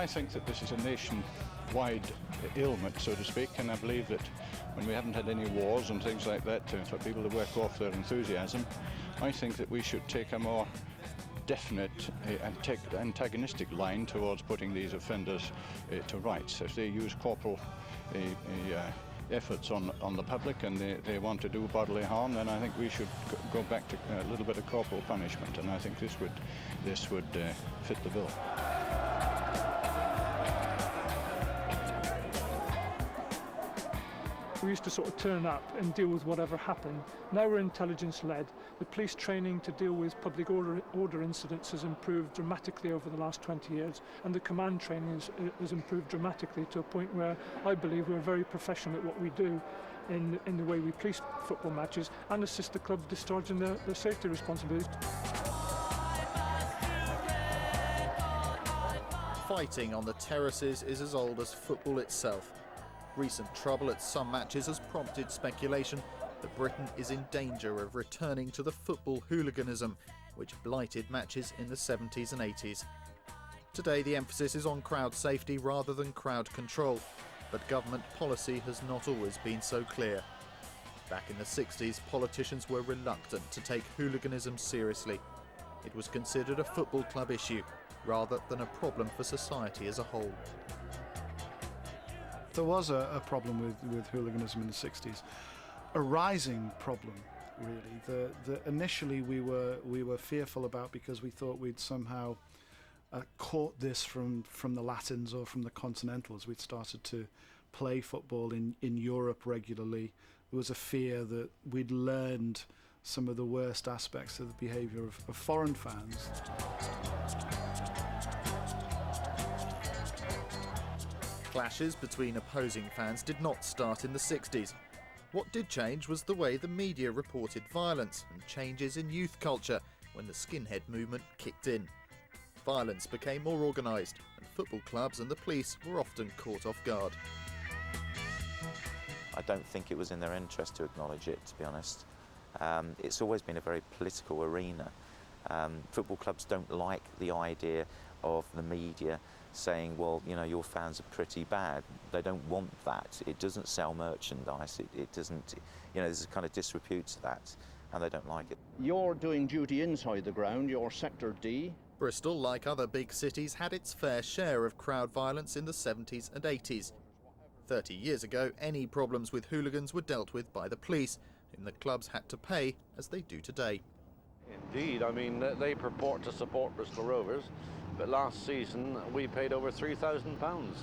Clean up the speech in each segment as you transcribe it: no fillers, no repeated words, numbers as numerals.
I think that this is a nation-wide ailment, so to speak, and I believe that when we haven't had any wars and things like that for people to work off their enthusiasm, I think that we should take a more definite antagonistic line towards putting these offenders to rights. If they use corporal efforts on the public and they want to do bodily harm, then I think we should go back to a little bit of corporal punishment, and I think this would fit the bill. We used to sort of turn up and deal with whatever happened. Now we're intelligence-led. The police training to deal with public order incidents has improved dramatically over the last 20 years, and the command training has improved dramatically to a point where I believe we're very professional at what we do in the way we police football matches and assist the club discharging their safety responsibilities. Fighting on the terraces is as old as football itself. Recent trouble at some matches has prompted speculation that Britain is in danger of returning to the football hooliganism which blighted matches in the 70s and 80s. Today the emphasis is on crowd safety rather than crowd control, but government policy has not always been so clear. Back in the 60s, politicians were reluctant to take hooliganism seriously. It was considered a football club issue rather than a problem for society as a whole. There was a problem with hooliganism in the 60s, a rising problem, really. Initially we were fearful about, because we thought we'd somehow caught this from the Latins or from the Continentals. We'd started to play football in Europe regularly. There was a fear that we'd learned some of the worst aspects of the behaviour of foreign fans. Clashes between opposing fans did not start in the 60s. What did change was the way the media reported violence and changes in youth culture when the skinhead movement kicked in. Violence became more organised, and football clubs and the police were often caught off guard. I don't think it was in their interest to acknowledge it, to be honest. It's always been a very political arena. Football clubs don't like the idea of the media saying, well, you know, your fans are pretty bad. They don't want that. It doesn't sell merchandise. It doesn't, you know, there's a kind of disrepute to that, and they don't like it. You're doing duty inside the ground, you're Sector D. Bristol, like other big cities, had its fair share of crowd violence in the 70s and 80s. 30 years ago, any problems with hooligans were dealt with by the police, whom the clubs had to pay, as they do today. Indeed, I mean, they purport to support Bristol Rovers, but last season we paid over £3,000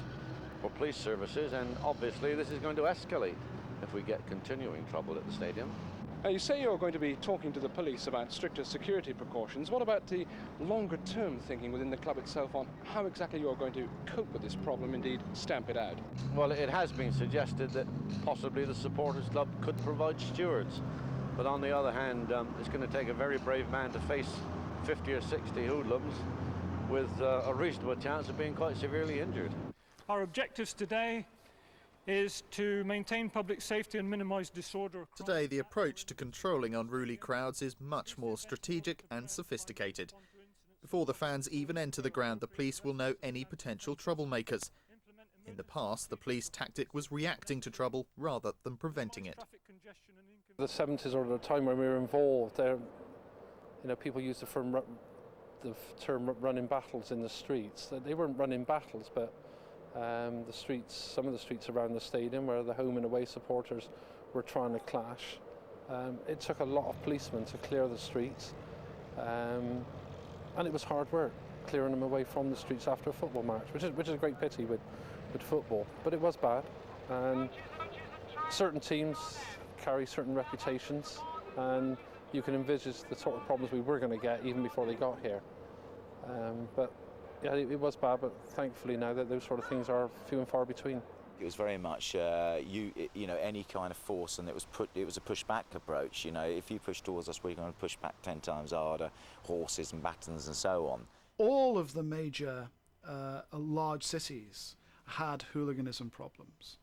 for police services, and obviously this is going to escalate if we get continuing trouble at the stadium. You say you're going to be talking to the police about stricter security precautions. What about the longer-term thinking within the club itself on how exactly you're going to cope with this problem, indeed stamp it out? Well, it has been suggested that possibly the supporters club could provide stewards, but on the other hand, it's going to take a very brave man to face 50 or 60 hoodlums with a reasonable chance of being quite severely injured. Our objectives today is to maintain public safety and minimise disorder. Today, the approach to controlling unruly crowds is much more strategic and sophisticated. Before the fans even enter the ground, the police will know any potential troublemakers. In the past, the police tactic was reacting to trouble rather than preventing it. The 70s are the time when we were involved. There, you know, people used the term running battles in the streets. They weren't running battles, but the streets, some of the streets around the stadium where the home and away supporters were trying to clash. It took a lot of policemen to clear the streets, and it was hard work clearing them away from the streets after a football match, which is a great pity with football. But it was bad, and certain teams carry certain reputations, and you can envisage the sort of problems we were going to get even before they got here. But yeah, it was bad, but thankfully now that those sort of things are few and far between. It was very much, you know, any kind of force, and it was a push-back approach. You know, if you push towards us, we're going to push back 10 times harder, horses and batons and so on. All of the major large cities had hooliganism problems.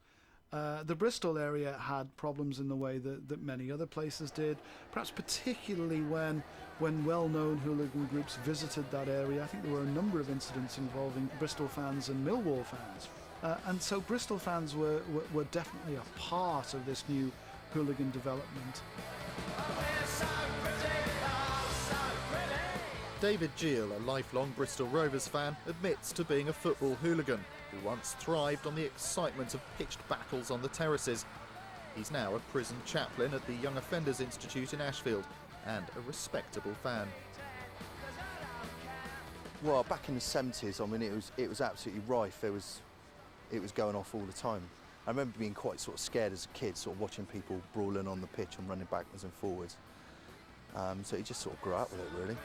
The Bristol area had problems in the way that many other places did, perhaps particularly when well-known hooligan groups visited that area. I think there were a number of incidents involving Bristol fans and Millwall fans. And so Bristol fans were definitely a part of this new hooligan development. David Gill, a lifelong Bristol Rovers fan, admits to being a football hooligan who once thrived on the excitement of pitched battles on the terraces. He's now a prison chaplain at the Young Offenders Institute in Ashfield and a respectable fan. Well, back in the 70s, I mean, it was absolutely rife. It was going off all the time. I remember being quite sort of scared as a kid, sort of watching people brawling on the pitch and running backwards and forwards. So you just sort of grew up with it, really.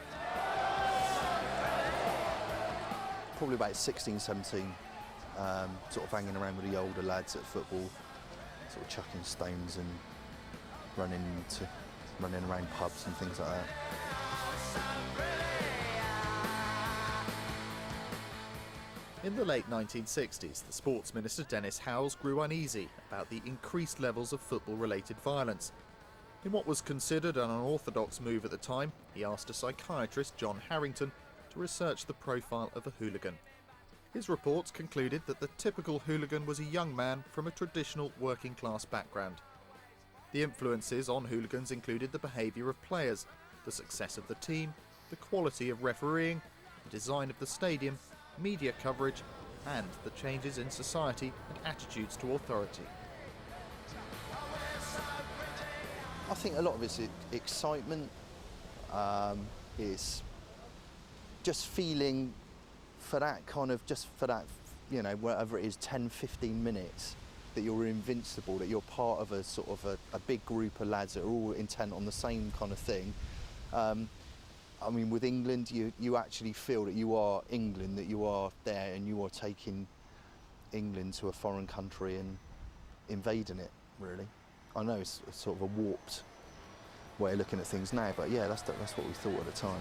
Probably about 16, 17, sort of hanging around with the older lads at football, sort of chucking stones and running around pubs and things like that. In the late 1960s, the Sports Minister Dennis Howells grew uneasy about the increased levels of football-related violence. In what was considered an unorthodox move at the time, he asked a psychiatrist, John Harrington, to research the profile of a hooligan. His reports concluded that the typical hooligan was a young man from a traditional working-class background. The influences on hooligans included the behaviour of players, the success of the team, the quality of refereeing, the design of the stadium, media coverage, and the changes in society and attitudes to authority. I think a lot of it's excitement, is just feeling for that kind of, you know, whatever it is, 10, 15 minutes, that you're invincible, that you're part of a sort of a big group of lads that are all intent on the same kind of thing. I mean, with England, you actually feel that you are England, that you are there and you are taking England to a foreign country and invading it, really. I know it's sort of a warped way of looking at things now, but yeah, that's what we thought at the time.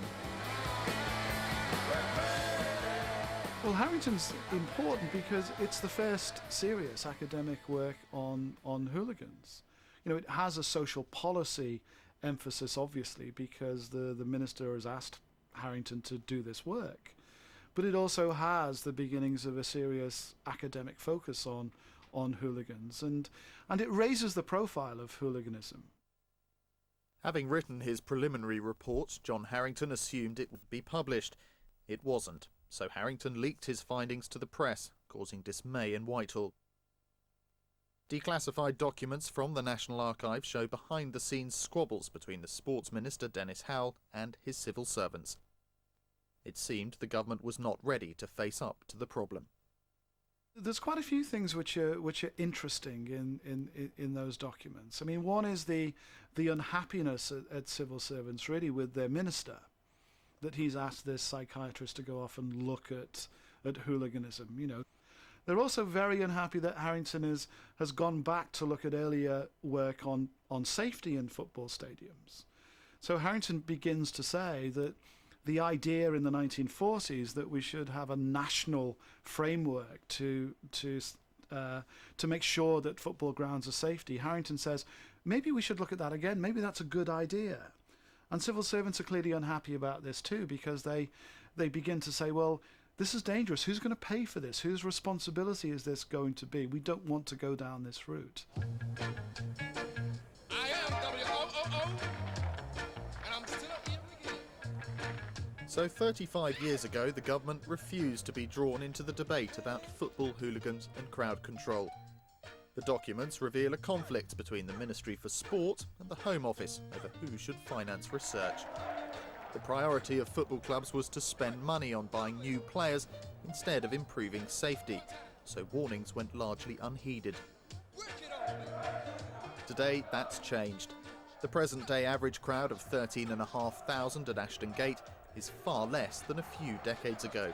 Well, Harrington's important because it's the first serious academic work on hooligans. You know, it has a social policy emphasis, obviously, because the minister has asked Harrington to do this work. But it also has the beginnings of a serious academic focus on hooligans, and it raises the profile of hooliganism. Having written his preliminary report, John Harrington assumed it would be published. It wasn't, so Harrington leaked his findings to the press, causing dismay in Whitehall. Declassified documents from the National Archives show behind-the-scenes squabbles between the Sports Minister Dennis Howell and his civil servants. It seemed the government was not ready to face up to the problem. There's quite a few things which are interesting in those documents. I mean, one is the unhappiness at civil servants really with their minister, that he's asked this psychiatrist to go off and look at hooliganism. You know, they're also very unhappy that Harrington has gone back to look at earlier work on safety in football stadiums. So Harrington begins to say that the idea in the 1940s that we should have a national framework to make sure that football grounds are safety, Harrington says maybe we should look at that again. Maybe that's a good idea. And civil servants are clearly unhappy about this too, because they begin to say, well, this is dangerous. Who's going to pay for this? Whose responsibility is this going to be? We don't want to go down this route. I am WOOO, and I'm still here again. So 35 years ago, the government refused to be drawn into the debate about football hooligans and crowd control. The documents reveal a conflict between the Ministry for Sport and the Home Office over who should finance research. The priority of football clubs was to spend money on buying new players instead of improving safety, so warnings went largely unheeded. Today, that's changed. The present-day average crowd of 13,500 at Ashton Gate is far less than a few decades ago.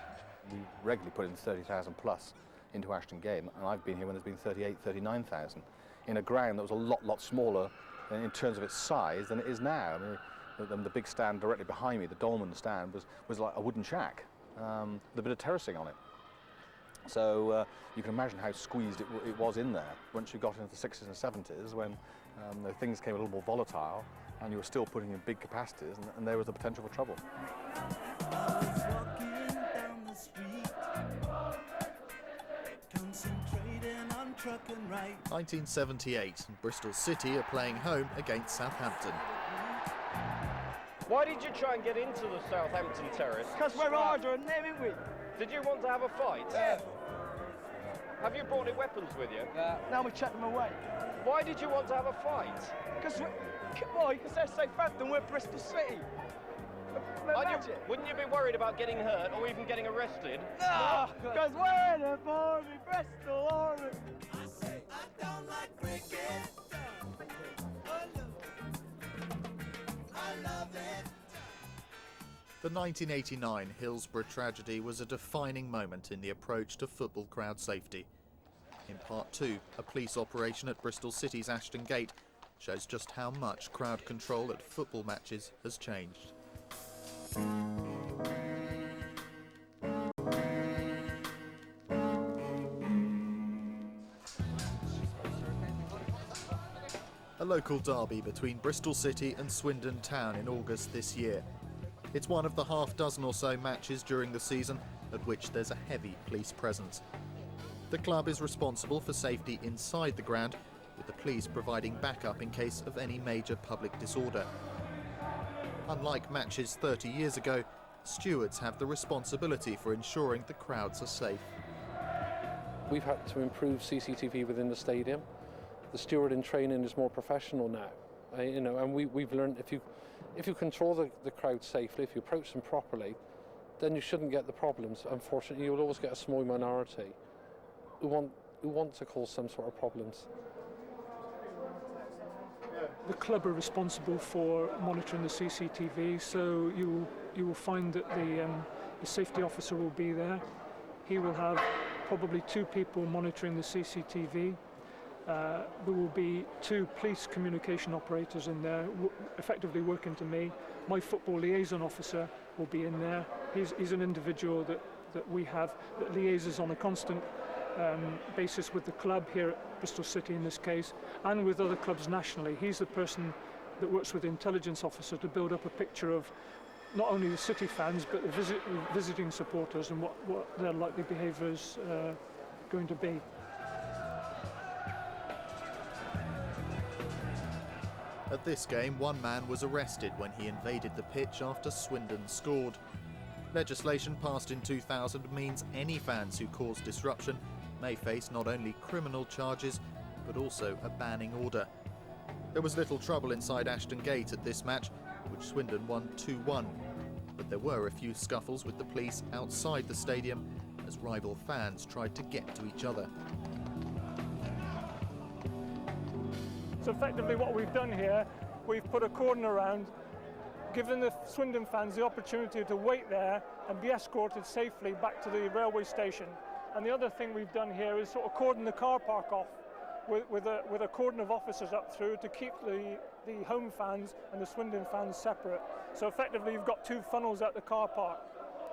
We regularly put in 30,000 plus into Ashton Gate, and I've been here when there's been 38, 39,000 in a ground that was a lot smaller in terms of its size than it is now. I mean, the big stand directly behind me, the Dolman stand, was like a wooden shack with a bit of terracing on it. So you can imagine how squeezed it was in there once you got into the 60s and 70s, when the things came a little more volatile and you were still putting in big capacities, and there was the potential for trouble. 1978, and Bristol City are playing home against Southampton. Why did you try and get into the Southampton terrace? Because we're harder than them, ain't we? Did you want to have a fight? Yeah. Have you brought any weapons with you? Now we chuck them away. Why did you want to have a fight? Because they're Southampton, we're Bristol City. Wouldn't you be worried about getting hurt or even getting arrested? No, because we're the army, Bristol Army. I say I don't like cricket. I love it. The 1989 Hillsborough tragedy was a defining moment in the approach to football crowd safety. In part 2, a police operation at Bristol City's Ashton Gate shows just how much crowd control at football matches has changed. A local derby between Bristol City and Swindon Town in August this year. It's one of the half-dozen or so matches during the season at which there's a heavy police presence. The club is responsible for safety inside the ground, with the police providing backup in case of any major public disorder. Unlike matches 30 years ago, stewards have the responsibility for ensuring the crowds are safe. We've had to improve CCTV within the stadium. The steward in training is more professional now, and we've learned if you control the crowd safely, if you approach them properly, then you shouldn't get the problems. Unfortunately, you'll always get a small minority who want to cause some sort of problems. The club are responsible for monitoring the CCTV, so you will find that the safety officer will be there. He will have probably 2 people monitoring the CCTV. There will be 2 police communication operators in there, effectively working to me. My football liaison officer will be in there. He's an individual that we have that liaises on a constant basis with the club here at Bristol City in this case, and with other clubs nationally. He's the person that works with the intelligence officer to build up a picture of not only the City fans but the visiting supporters and what their likely behaviour is going to be. At this game, one man was arrested when he invaded the pitch after Swindon scored. Legislation passed in 2000 means any fans who cause disruption may face not only criminal charges, but also a banning order. There was little trouble inside Ashton Gate at this match, which Swindon won 2-1. But there were a few scuffles with the police outside the stadium as rival fans tried to get to each other. So effectively what we've done here, we've put a cordon around, giving the Swindon fans the opportunity to wait there and be escorted safely back to the railway station. And the other thing we've done here is sort of cordon the car park off with a cordon of officers up through to keep the home fans and the Swindon fans separate. So effectively you've got 2 funnels at the car park,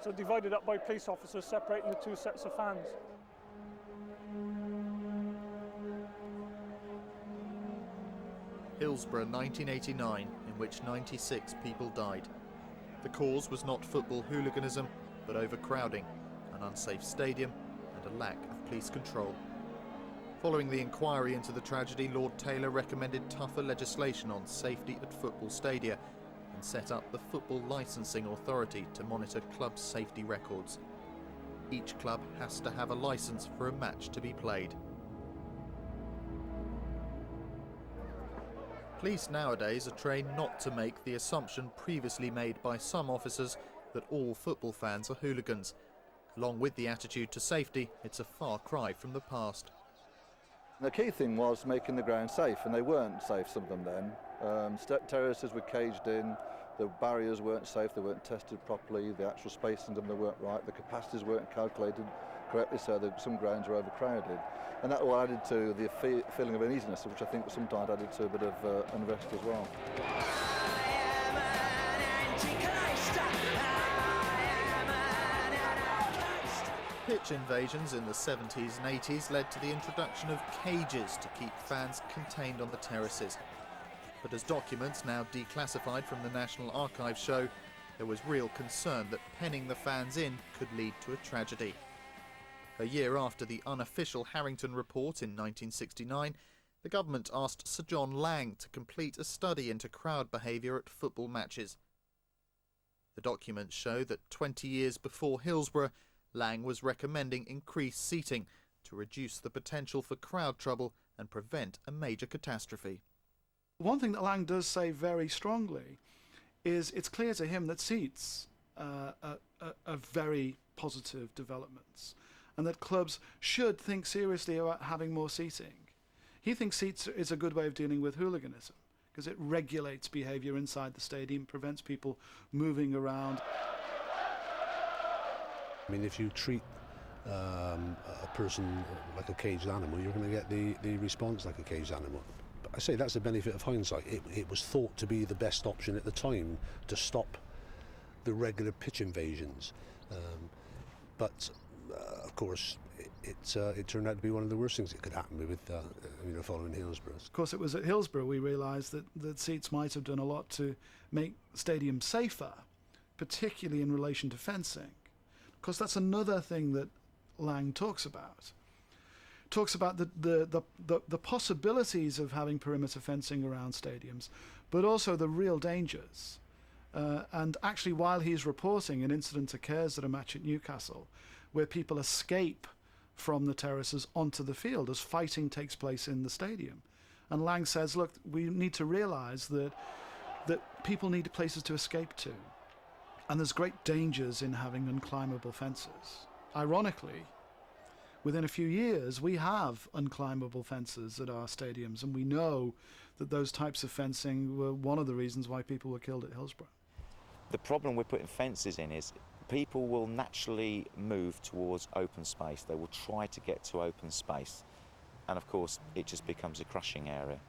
so divided up by police officers separating the 2 sets of fans. Hillsborough 1989, in which 96 people died. The cause was not football hooliganism, but overcrowding, an unsafe stadium and a lack of police control. Following the inquiry into the tragedy, Lord Taylor recommended tougher legislation on safety at football stadia and set up the Football Licensing Authority to monitor club safety records. Each club has to have a licence for a match to be played. Police nowadays are trained not to make the assumption previously made by some officers that all football fans are hooligans. Along with the attitude to safety, it's a far cry from the past. The key thing was making the ground safe, and they weren't safe, some of them then. Terraces were caged in, the barriers weren't safe, they weren't tested properly, the actual spacing of them they weren't right, the capacities weren't calculated correctly, so that some grounds were overcrowded. And that all added to the feeling of uneasiness, which I think sometimes added to a bit of unrest as well. Pitch invasions in the 70s and 80s led to the introduction of cages to keep fans contained on the terraces. But as documents now declassified from the National Archives show, there was real concern that penning the fans in could lead to a tragedy. A year after the unofficial Harrington report in 1969, the government asked Sir John Lang to complete a study into crowd behaviour at football matches. The documents show that 20 years before Hillsborough, Lang was recommending increased seating to reduce the potential for crowd trouble and prevent a major catastrophe. One thing that Lang does say very strongly is it's clear to him that seats are very positive developments and that clubs should think seriously about having more seating. He thinks seats is a good way of dealing with hooliganism because it regulates behaviour inside the stadium, prevents people moving around. I mean, if you treat a person like a caged animal, you're going to get the response like a caged animal. But I say that's the benefit of hindsight. It was thought to be the best option at the time to stop the regular pitch invasions. But of course, it turned out to be one of the worst things that could happen with following Hillsborough. Of course, it was at Hillsborough we realised that seats might have done a lot to make stadiums safer, particularly in relation to fencing. Because that's another thing that Lang talks about. Talks about the possibilities of having perimeter fencing around stadiums, but also the real dangers. And actually, while he's reporting, an incident occurs at a match at Newcastle where people escape from the terraces onto the field as fighting takes place in the stadium. And Lang says, look, we need to realise that people need places to escape to. And there's great dangers in having unclimbable fences. Ironically, within a few years, we have unclimbable fences at our stadiums, and we know that those types of fencing were one of the reasons why people were killed at Hillsborough. The problem with putting fences in is people will naturally move towards open space. They will try to get to open space. And of course, it just becomes a crushing area.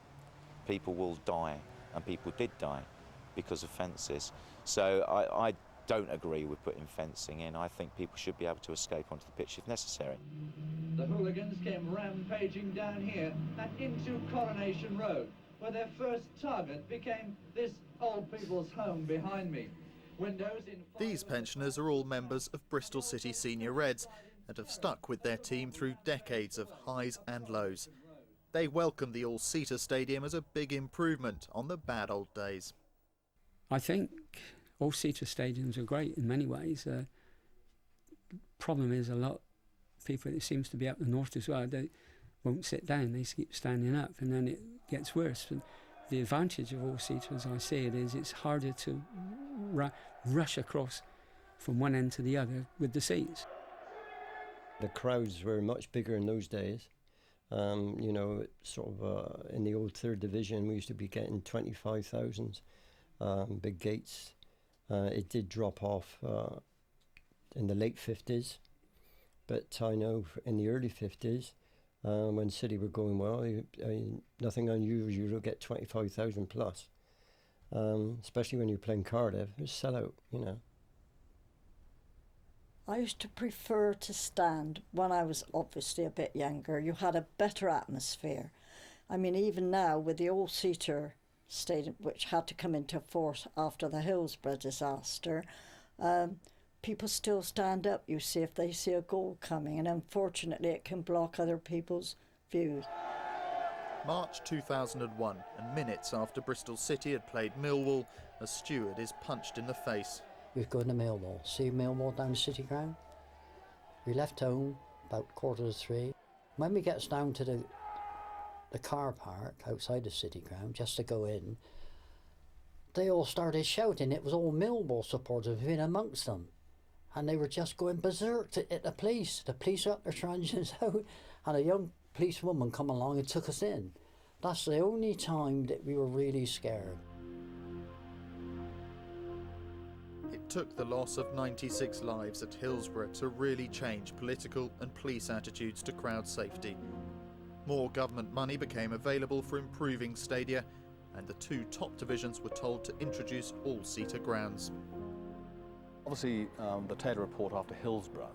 People will die, and people did die because of fences. So I don't agree with putting fencing in. I think people should be able to escape onto the pitch if necessary. The hooligans came rampaging down here and into Coronation Road, where their first target became this old people's home behind me. Windows in... These pensioners are all members of Bristol City Senior Reds and have stuck with their team through decades of highs and lows. They welcome the all-seater stadium as a big improvement on the bad old days. I think all-seater stadiums are great in many ways. The problem is a lot of people, it seems to be up the north as well, they won't sit down, they keep standing up, and then it gets worse. But the advantage of all-seater, as I see it, is it's harder to rush across from one end to the other with the seats. The crowds were much bigger in those days. You know, sort of in the old third division, we used to be getting 25,000, big gates. It did drop off in the late 50s, but I know in the early 50s, when City were going well, nothing unusual, you'll get 25,000 plus, especially when you're playing Cardiff. It was sellout, you know. I used to prefer to stand when I was obviously a bit younger. You had a better atmosphere. I mean, even now with the all-seater stadium, which had to come into force after the Hillsborough disaster, people still stand up, you see, if they see a goal coming, and unfortunately it can block other people's views. March 2001, and minutes after Bristol City had played Millwall, a steward is punched in the face. We was going to Millwall, see Millwall down the City Ground. We left home about 2:45. When we gets down to the car park outside the City Ground, just to go in, they all started shouting. It was all Millwall supporters in amongst them. And they were just going berserk at the police. The police were up there trying to get us out. And a young policewoman come along and took us in. That's the only time that we were really scared. It took the loss of 96 lives at Hillsborough to really change political and police attitudes to crowd safety. More government money became available for improving stadia, and the two top divisions were told to introduce all-seater grounds. Obviously, the Taylor report after Hillsborough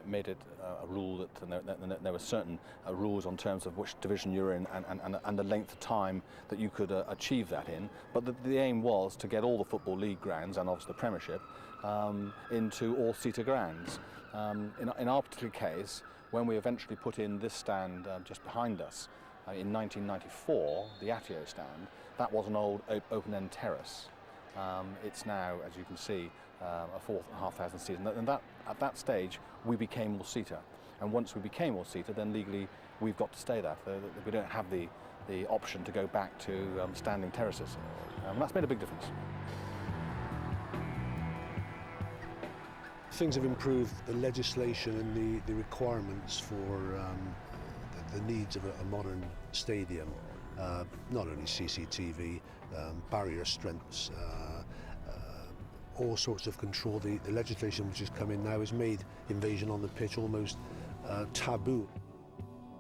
made it a rule that there were certain rules on terms of which division you're in and the length of time that you could achieve that in. But the aim was to get all the Football League grounds and obviously the Premiership into all-seater grounds. In our particular case, when we eventually put in this stand just behind us in 1994, the Atio stand, that was an old open-end terrace. It's now, as you can see, a 4,500 seater, and at that stage we became all-seater. And once we became all-seater, then legally we've got to stay there. We don't have the option to go back to standing terraces. That's made a big difference. Things have improved, the legislation and the requirements for the needs of a modern stadium. Not only CCTV, barrier strengths, all sorts of control. The legislation which has come in now has made invasion on the pitch almost taboo.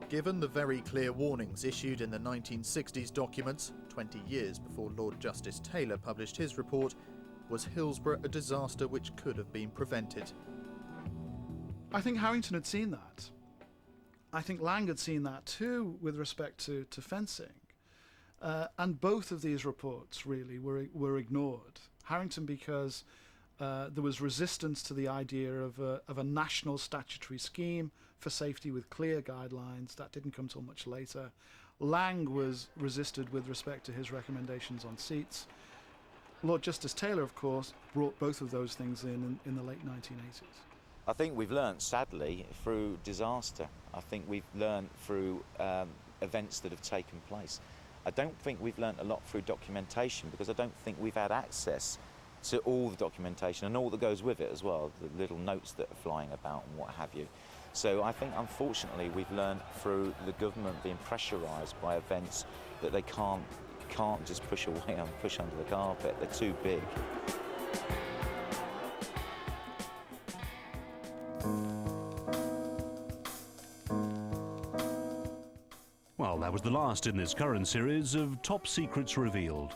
Given the very clear warnings issued in the 1960s documents, 20 years before Lord Justice Taylor published his report, was Hillsborough a disaster which could have been prevented? I think Harrington had seen that. I think Lang had seen that too with respect to fencing. And both of these reports really were ignored. Harrington because there was resistance to the idea of a national statutory scheme for safety with clear guidelines. That didn't come till much later. Lang was resisted with respect to his recommendations on seats. Lord Justice Taylor, of course, brought both of those things in the late 1980s. I think we've learnt, sadly, through disaster. I think we've learnt through events that have taken place. I don't think we've learnt a lot through documentation, because I don't think we've had access to all the documentation and all that goes with it as well, the little notes that are flying about and what have you. So I think, unfortunately, we've learnt through the government being pressurised by events that they can't just push away and push under the carpet. They're too big. Well, that was the last in this current series of Top Secrets Revealed.